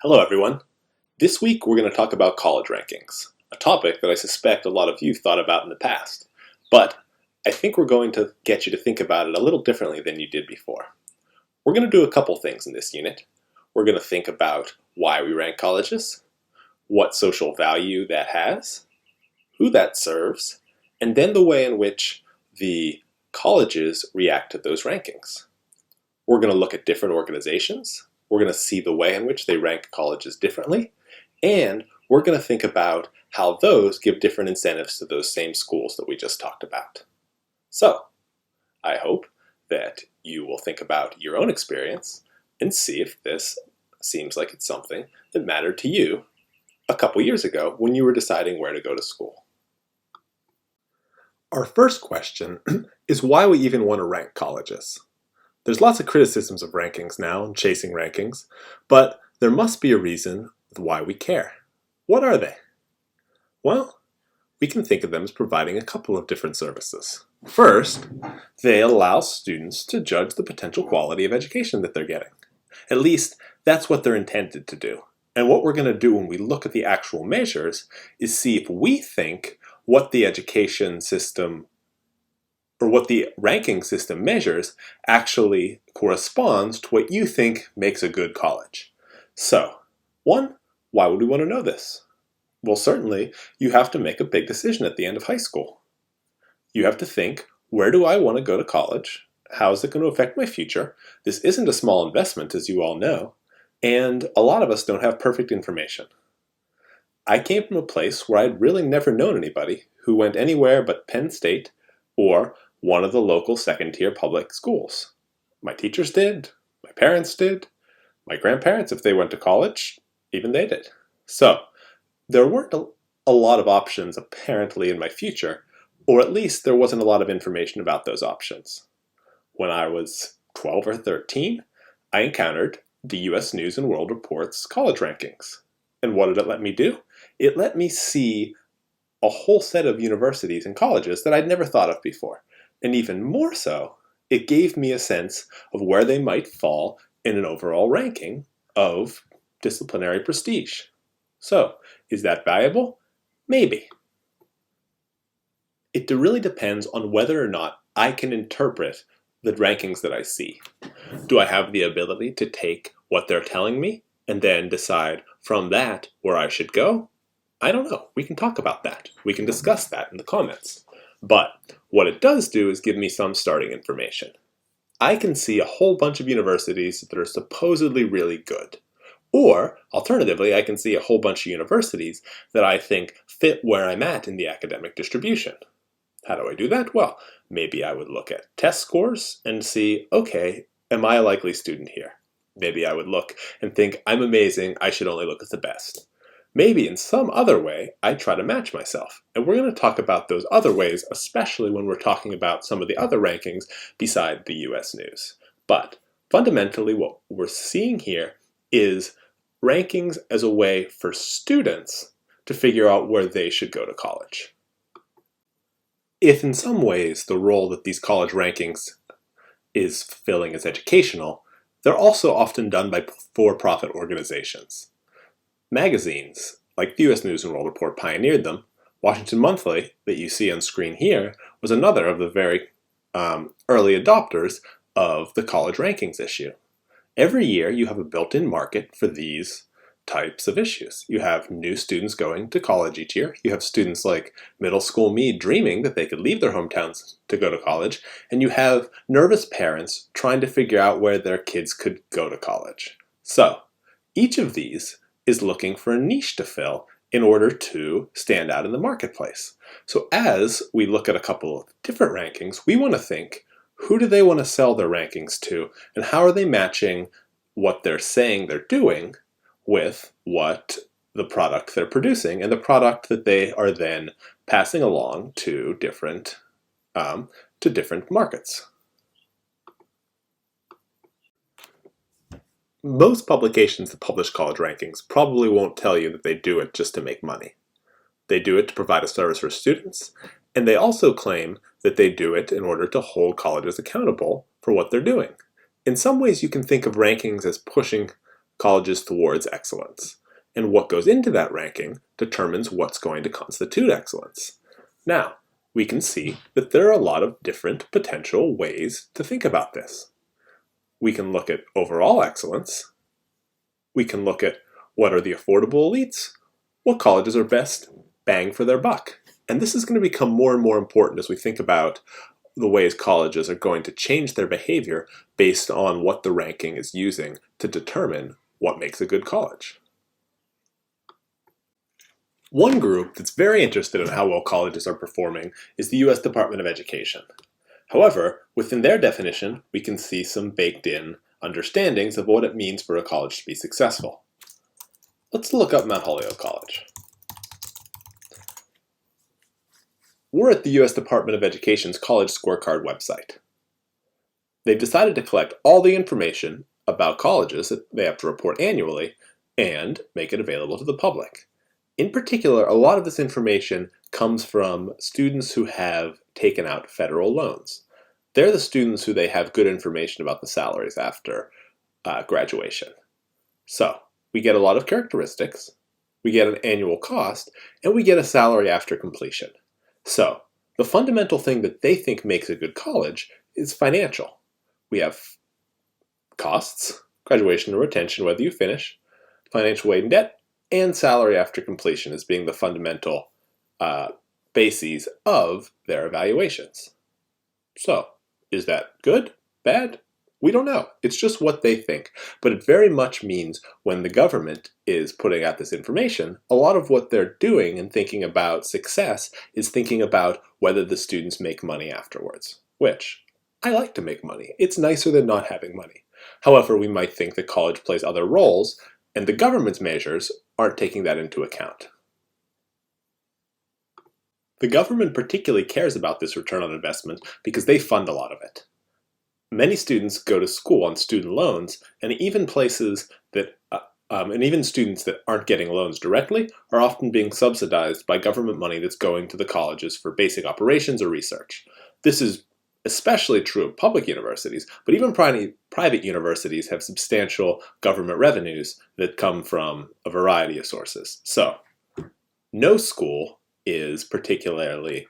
Hello, everyone. This week we're going to talk about college rankings, a topic that I suspect a lot of you thought about in the past. But I think we're going to get you to think about it a little differently than you did before. We're going to do a couple things in this unit. We're going to think about why we rank colleges, what social value that has, who that serves, and then the way in which the colleges react to those rankings. We're going to look at different organizations. We're going to see the way in which they rank colleges differently, and we're going to think about how those give different incentives to those same schools that we just talked about. So, I hope that you will think about your own experience and see if this seems like it's something that mattered to you a couple years ago when you were deciding where to go to school. Our first question is why we even want to rank colleges. There's lots of criticisms of rankings now and chasing rankings, but there must be a reason why we care. What are they? Well, we can think of them as providing a couple of different services. First, they allow students to judge the potential quality of education that they're getting. At least, that's what they're intended to do. And what we're going to do when we look at the actual measures is see if we think what the education system or what the ranking system measures actually corresponds to what you think makes a good college. So, one, why would we want to know this? Well, certainly, you have to make a big decision at the end of high school. You have to think, where do I want to go to college? How is it going to affect my future? This isn't a small investment, as you all know, and a lot of us don't have perfect information. I came from a place where I'd really never known anybody who went anywhere but Penn State or one of the local second-tier public schools. My teachers did, my parents did, my grandparents, if they went to college, even they did. So, there weren't a lot of options apparently in my future, or at least there wasn't a lot of information about those options. When I was 12 or 13, I encountered the U.S. News and World Report's college rankings. And what did it let me do? It let me see a whole set of universities and colleges that I'd never thought of before. And even more so, it gave me a sense of where they might fall in an overall ranking of disciplinary prestige. So, is that valuable? Maybe. It really depends on whether or not I can interpret the rankings that I see. Do I have the ability to take what they're telling me and then decide from that where I should go? I don't know. We can talk about that. We can discuss that in the comments. But what it does do is give me some starting information. I can see a whole bunch of universities that are supposedly really good. Or, alternatively, I can see a whole bunch of universities that I think fit where I'm at in the academic distribution. How do I do that? Well, maybe I would look at test scores and see, okay, am I a likely student here? Maybe I would look and think, I'm amazing, I should only look at the best. Maybe in some other way, I try to match myself. And we're going to talk about those other ways, especially when we're talking about some of the other rankings beside the US News. But fundamentally, what we're seeing here is rankings as a way for students to figure out where they should go to college. If in some ways the role that these college rankings is fulfilling is educational, they're also often done by for-profit organizations. Magazines, like the U.S. News and World Report pioneered them. Washington Monthly, that you see on screen here, was another of the very early adopters of the college rankings issue. Every year you have a built-in market for these types of issues. You have new students going to college each year. You have students like middle school me dreaming that they could leave their hometowns to go to college. And you have nervous parents trying to figure out where their kids could go to college. So, each of these is looking for a niche to fill in order to stand out in the marketplace. So as we look at a couple of different rankings, we want to think, who do they want to sell their rankings to, and how are they matching what they're saying they're doing with what the product they're producing and the product that they are then passing along to different markets. Most publications that publish college rankings probably won't tell you that they do it just to make money. They do it to provide a service for students, and they also claim that they do it in order to hold colleges accountable for what they're doing. In some ways, you can think of rankings as pushing colleges towards excellence. And what goes into that ranking determines what's going to constitute excellence. Now, we can see that there are a lot of different potential ways to think about this. We can look at overall excellence. We can look at what are the affordable elites, what colleges are best bang for their buck. And this is going to become more and more important as we think about the ways colleges are going to change their behavior based on what the ranking is using to determine what makes a good college. One group that's very interested in how well colleges are performing is the U.S. Department of Education. However, within their definition, we can see some baked-in understandings of what it means for a college to be successful. Let's look up Mount Holyoke College. We're at the U.S. Department of Education's College Scorecard website. They've decided to collect all the information about colleges that they have to report annually and make it available to the public. In particular, a lot of this information comes from students who have taken out federal loans. They're the students who they have good information about the salaries after graduation. So, we get a lot of characteristics, we get an annual cost, and we get a salary after completion. So, the fundamental thing that they think makes a good college is financial. We have costs, graduation and retention, whether you finish, financial aid and debt, and salary after completion as being the fundamental bases of their evaluations. So, is that good? Bad? We don't know. It's just what they think. But it very much means when the government is putting out this information, a lot of what they're doing and thinking about success is thinking about whether the students make money afterwards, which I like to make money. It's nicer than not having money. However, we might think that college plays other roles, and the government's measures aren't taking that into account. The government particularly cares about this return on investment because they fund a lot of it. Many students go to school on student loans, and even places that, even students that aren't getting loans directly are often being subsidized by government money that's going to the colleges for basic operations or research. This is especially true of public universities, but even private universities have substantial government revenues that come from a variety of sources. So, no school is particularly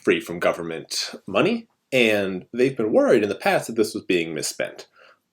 free from government money, and they've been worried in the past that this was being misspent.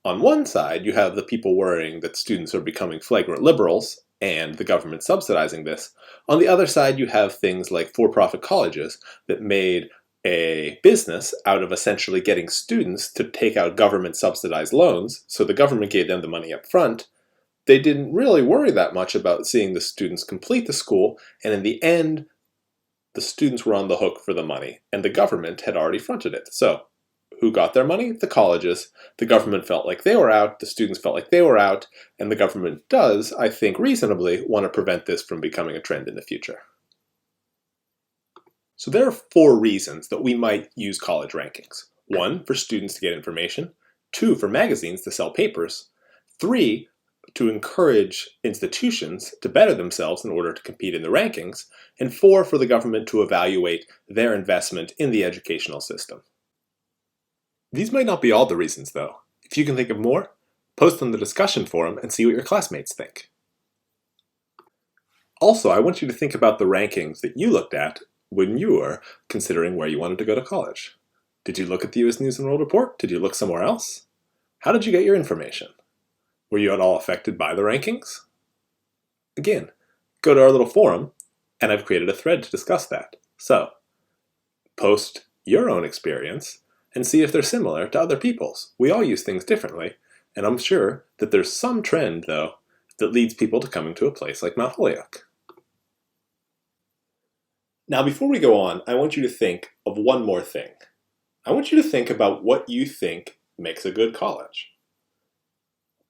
On one side, you have the people worrying that students are becoming flagrant liberals, and the government subsidizing this. On the other side, you have things like for-profit colleges that made a business out of essentially getting students to take out government-subsidized loans, so the government gave them the money up front. They didn't really worry that much about seeing the students complete the school, and in the end, the students were on the hook for the money, and the government had already fronted it. So, who got their money? The colleges. The government felt like they were out, the students felt like they were out, and the government does, I think reasonably, want to prevent this from becoming a trend in the future. So there are 4 reasons that we might use college rankings. 1, for students to get information. 2, for magazines to sell papers. 3, to encourage institutions to better themselves in order to compete in the rankings. And 4, for the government to evaluate their investment in the educational system. These might not be all the reasons, though. If you can think of more, post on the discussion forum and see what your classmates think. Also, I want you to think about the rankings that you looked at when you were considering where you wanted to go to college. Did you look at the U.S. News and World Report? Did you look somewhere else? How did you get your information? Were you at all affected by the rankings? Again, go to our little forum, and I've created a thread to discuss that. So, post your own experience and see if they're similar to other people's. We all use things differently, and I'm sure that there's some trend, though, that leads people to coming to a place like Mount Holyoke. Now, before we go on, I want you to think of one more thing. I want you to think about what you think makes a good college.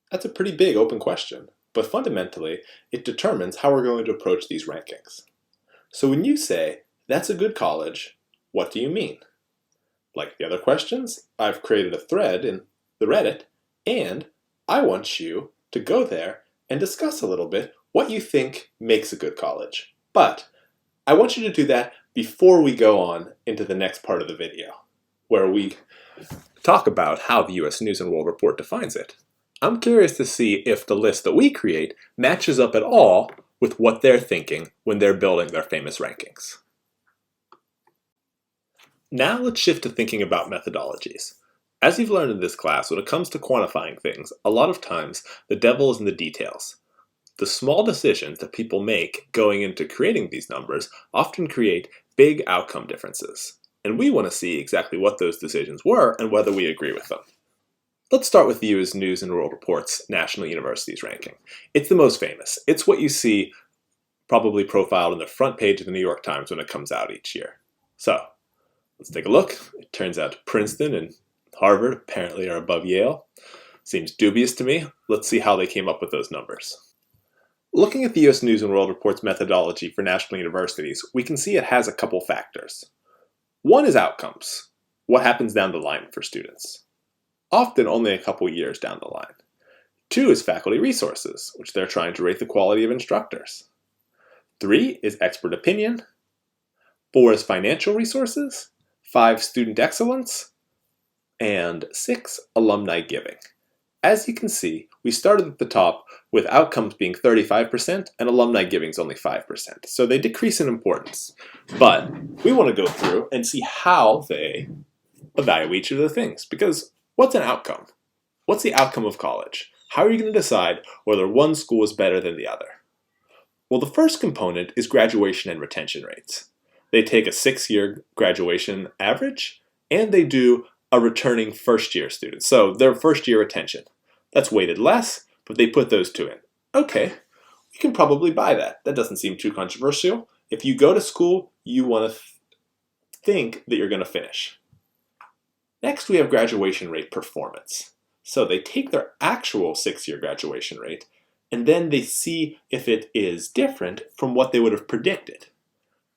That's a pretty big open question, but fundamentally, it determines how we're going to approach these rankings. So when you say, that's a good college, what do you mean? Like the other questions, I've created a thread in the Reddit, and I want you to go there and discuss a little bit what you think makes a good college. But I want you to do that before we go on into the next part of the video, where we talk about how the U.S. News and World Report defines it. I'm curious to see if the list that we create matches up at all with what they're thinking when they're building their famous rankings. Now let's shift to thinking about methodologies. As you've learned in this class, when it comes to quantifying things, a lot of times the devil is in the details. The small decisions that people make going into creating these numbers often create big outcome differences. And we want to see exactly what those decisions were and whether we agree with them. Let's start with the U.S. News and World Report's National Universities ranking. It's the most famous. It's what you see probably profiled on the front page of the New York Times when it comes out each year. So, let's take a look. It turns out Princeton and Harvard apparently are above Yale. Seems dubious to me. Let's see how they came up with those numbers. Looking at the U.S. News and World Report's methodology for national universities, we can see it has a couple factors. One is outcomes. What happens down the line for students? Often only a couple years down the line. Two is faculty resources, which they're trying to rate the quality of instructors. Three is expert opinion. Four is financial resources. Five, student excellence. And six, alumni giving. As you can see, we started at the top with outcomes being 35% and alumni giving is only 5%. So they decrease in importance. But we want to go through and see how they evaluate each of the things. Because what's an outcome? What's the outcome of college? How are you going to decide whether one school is better than the other? Well, the first component is graduation and retention rates. They take a 6-year graduation average and they do a returning first-year student. So their first-year retention. That's weighted less, but they put those two in. Okay, you can probably buy that. That doesn't seem too controversial. If you go to school, you want to think that you're going to finish. Next, we have graduation rate performance. So they take their actual 6-year graduation rate, and then they see if it is different from what they would have predicted.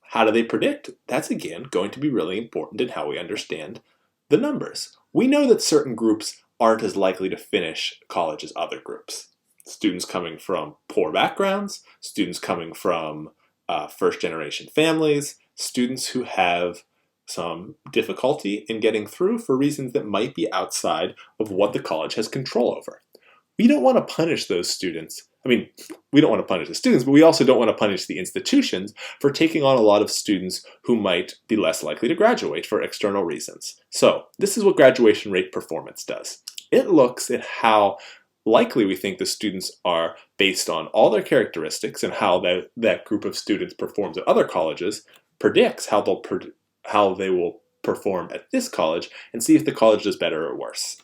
How do they predict? That's again going to be really important in how we understand the numbers. We know that certain groups aren't as likely to finish college as other groups. Students coming from poor backgrounds, students coming from first-generation families, students who have some difficulty in getting through for reasons that might be outside of what the college has control over. We don't want to punish those students. I mean, we don't want to punish the students, but we also don't want to punish the institutions for taking on a lot of students who might be less likely to graduate for external reasons. So this is what graduation rate performance does. It looks at how likely we think the students are based on all their characteristics and how that group of students performs at other colleges, predicts how they will perform at this college, and see if the college does better or worse.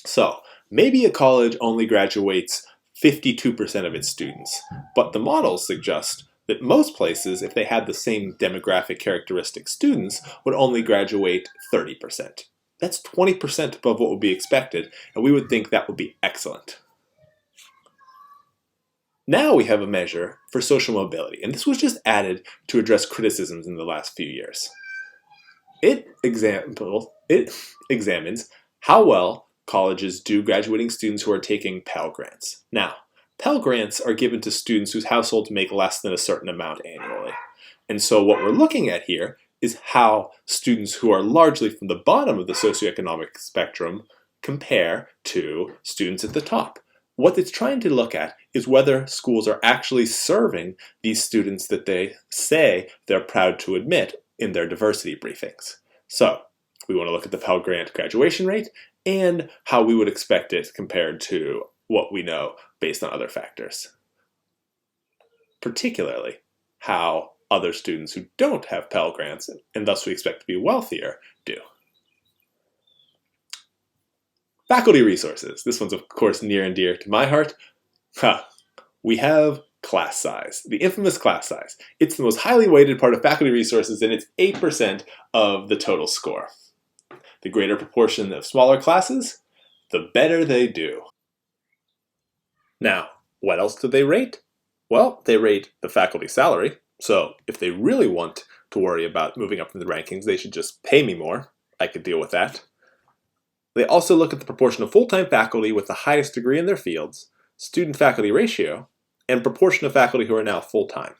So maybe a college only graduates 52% of its students, but the models suggest that most places, if they had the same demographic characteristic students, would only graduate 30%. That's 20% above what would be expected, and we would think that would be excellent. Now we have a measure for social mobility, and this was just added to address criticisms in the last few years. It examines how well colleges do graduating students who are taking Pell Grants. Now, Pell Grants are given to students whose households make less than a certain amount annually. And so what we're looking at here is how students who are largely from the bottom of the socioeconomic spectrum compare to students at the top. What it's trying to look at is whether schools are actually serving these students that they say they're proud to admit in their diversity briefings. So we want to look at the Pell Grant graduation rate and how we would expect it compared to what we know based on other factors. Particularly how other students who don't have Pell Grants, and thus we expect to be wealthier, do. Faculty resources. This one's of course near and dear to my heart. We have class size, the infamous class size. It's the most highly weighted part of faculty resources, and it's 8% of the total score. The greater proportion of smaller classes, the better they do. Now, what else do they rate? Well, they rate the faculty salary. So if they really want to worry about moving up in the rankings, they should just pay me more. I could deal with that. They also look at the proportion of full-time faculty with the highest degree in their fields, student-faculty ratio, and proportion of faculty who are now full-time.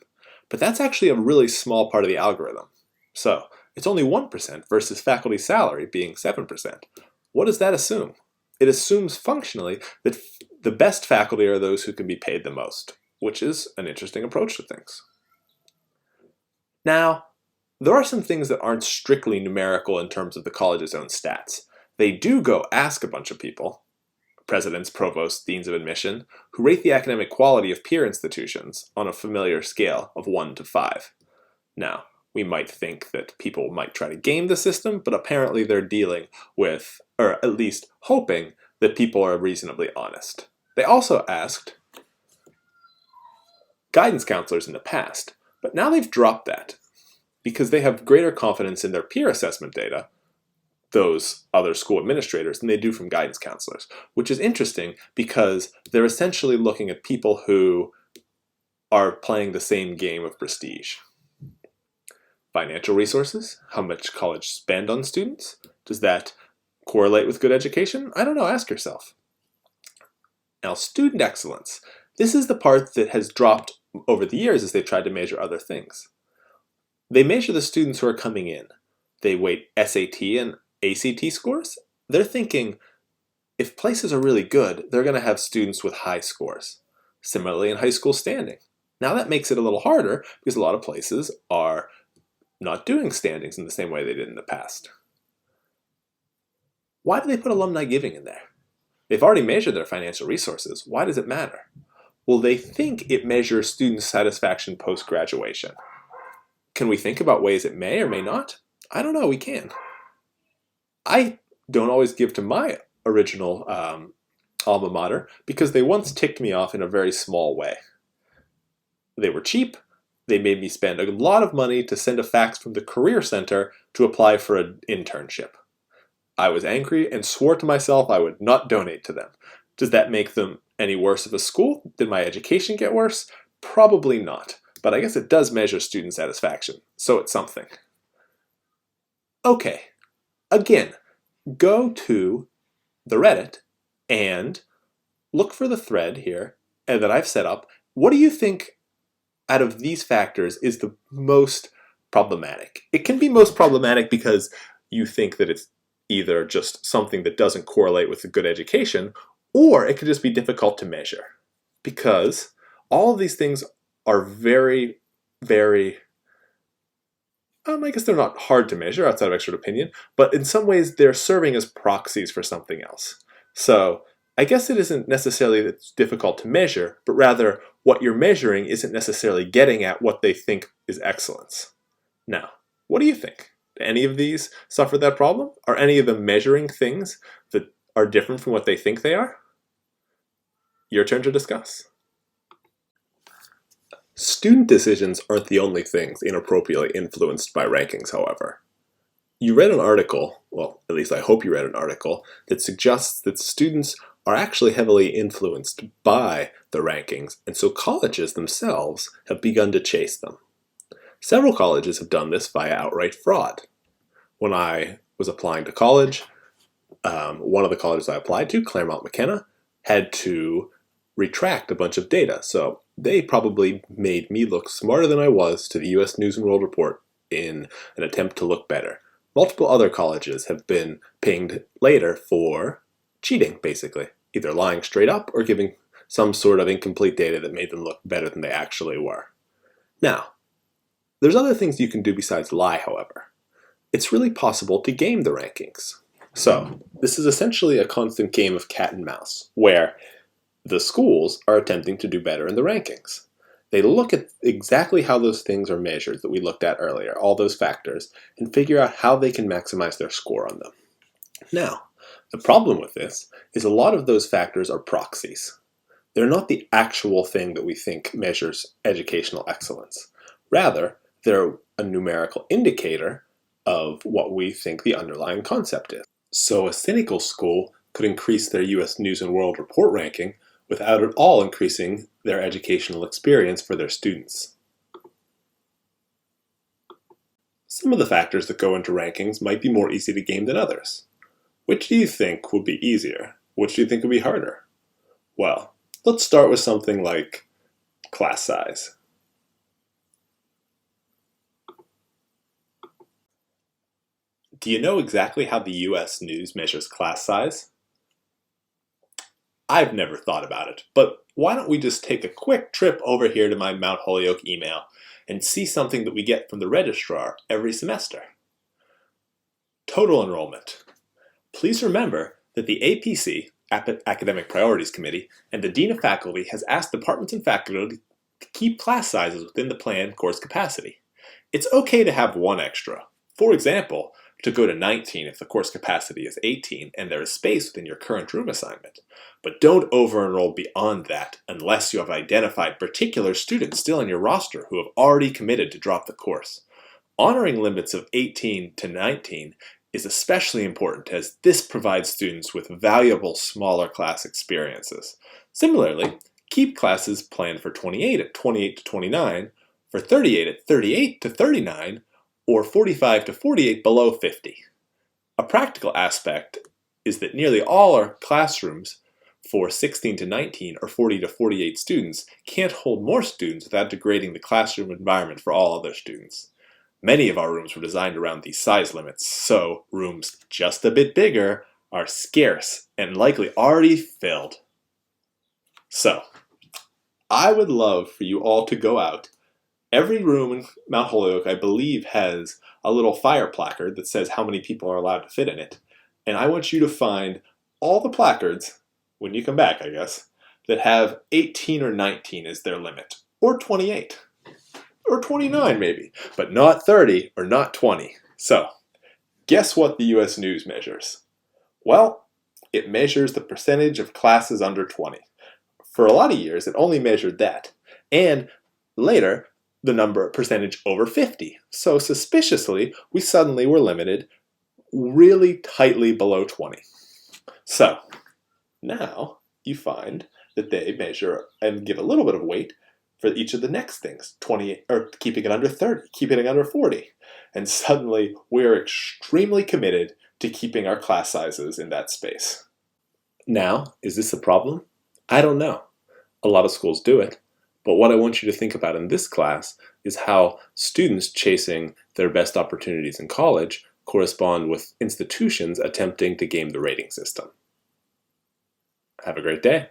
But that's actually a really small part of the algorithm. So it's only 1% versus faculty salary being 7%. What does that assume? It assumes functionally that The best faculty are those who can be paid the most, which is an interesting approach to things. Now, there are some things that aren't strictly numerical in terms of the college's own stats. They do go ask a bunch of people, presidents, provosts, deans of admission, who rate the academic quality of peer institutions on a familiar scale of 1 to 5. Now, we might think that people might try to game the system, but apparently they're dealing with, or at least hoping, that people are reasonably honest. They also asked guidance counselors in the past, but now they've dropped that because they have greater confidence in their peer assessment data, those other school administrators, than they do from guidance counselors, which is interesting because they're essentially looking at people who are playing the same game of prestige. Financial resources, how much college spend on students, does that correlate with good education? I don't know, ask yourself. Now, student excellence. This is the part that has dropped over the years as they've tried to measure other things. They measure the students who are coming in. They weight SAT and ACT scores. They're thinking, if places are really good, they're going to have students with high scores. Similarly in high school standing. Now that makes it a little harder because a lot of places are not doing standings in the same way they did in the past. Why do they put alumni giving in there? They've already measured their financial resources. Why does it matter? Well, they think it measures student satisfaction post-graduation. Can we think about ways it may or may not? I don't know, we can. I don't always give to my original alma mater because they once ticked me off in a very small way. They were cheap. They made me spend a lot of money to send a fax from the Career Center to apply for an internship. I was angry and swore to myself I would not donate to them. Does that make them any worse of a school? Did my education get worse? Probably not. But I guess it does measure student satisfaction, so it's something. Okay, again, go to the Reddit and look for the thread here that I've set up. What do you think out of these factors is the most problematic? It can be most problematic because you think that it's either just something that doesn't correlate with a good education, or it could just be difficult to measure. Because all of these things are very, very, I guess they're not hard to measure outside of expert opinion, but in some ways they're serving as proxies for something else. So I guess it isn't necessarily that it's difficult to measure, but rather what you're measuring isn't necessarily getting at what they think is excellence. Now, what do you think? Do any of these suffer that problem? Are any of them measuring things that are different from what they think they are? Your turn to discuss. Student decisions aren't the only things inappropriately influenced by rankings, however. You read an article, well, at least I hope you read an article, that suggests that students are actually heavily influenced by the rankings, and so colleges themselves have begun to chase them. Several colleges have done this via outright fraud. When I was applying to college, one of the colleges I applied to, Claremont McKenna, had to retract a bunch of data, so they probably made me look smarter than I was to the US News and World Report in an attempt to look better. Multiple other colleges have been pinged later for cheating, basically, either lying straight up or giving some sort of incomplete data that made them look better than they actually were. Now, there's other things you can do besides lie, however. It's really possible to game the rankings. So, this is essentially a constant game of cat and mouse, where the schools are attempting to do better in the rankings. They look at exactly how those things are measured that we looked at earlier, all those factors, and figure out how they can maximize their score on them. Now, the problem with this is a lot of those factors are proxies. They're not the actual thing that we think measures educational excellence. Rather, they're a numerical indicator of what we think the underlying concept is. So a cynical school could increase their US News and World Report ranking without at all increasing their educational experience for their students. Some of the factors that go into rankings might be more easy to game than others. Which do you think would be easier? Which do you think would be harder? Well, let's start with something like class size. Do you know exactly how the US News measures class size? I've never thought about it, but why don't we just take a quick trip over here to my Mount Holyoke email and see something that we get from the registrar every semester. Total enrollment. Please remember that the APC, Academic Priorities Committee, and the Dean of Faculty has asked departments and faculty to keep class sizes within the planned course capacity. It's okay to have one extra. For example, to go to 19 if the course capacity is 18 and there is space within your current room assignment. But don't over-enroll beyond that unless you have identified particular students still in your roster who have already committed to drop the course. Honoring limits of 18 to 19 is especially important as this provides students with valuable smaller class experiences. Similarly, keep classes planned for 28 at 28 to 29, for 38 at 38 to 39, or 45 to 48 below 50. A practical aspect is that nearly all our classrooms for 16 to 19 or 40 to 48 students can't hold more students without degrading the classroom environment for all other students. Many of our rooms were designed around these size limits, so rooms just a bit bigger are scarce and likely already filled. So, I would love for you all to go out. Every room in Mount Holyoke, I believe, has a little fire placard that says how many people are allowed to fit in it. And I want you to find all the placards, when you come back, I guess, that have 18 or 19 as their limit, or 28, or 29 maybe, but not 30 or not 20. So, guess what the US News measures? Well, it measures the percentage of classes under 20. For a lot of years, it only measured that. And later, the percentage over 50. So suspiciously, we suddenly were limited really tightly below 20. So now you find that they measure and give a little bit of weight for each of the next things, 20, or keeping it under 30, keeping it under 40. And suddenly we're extremely committed to keeping our class sizes in that space. Now, is this a problem? I don't know. A lot of schools do it. But what I want you to think about in this class is how students chasing their best opportunities in college correspond with institutions attempting to game the rating system. Have a great day.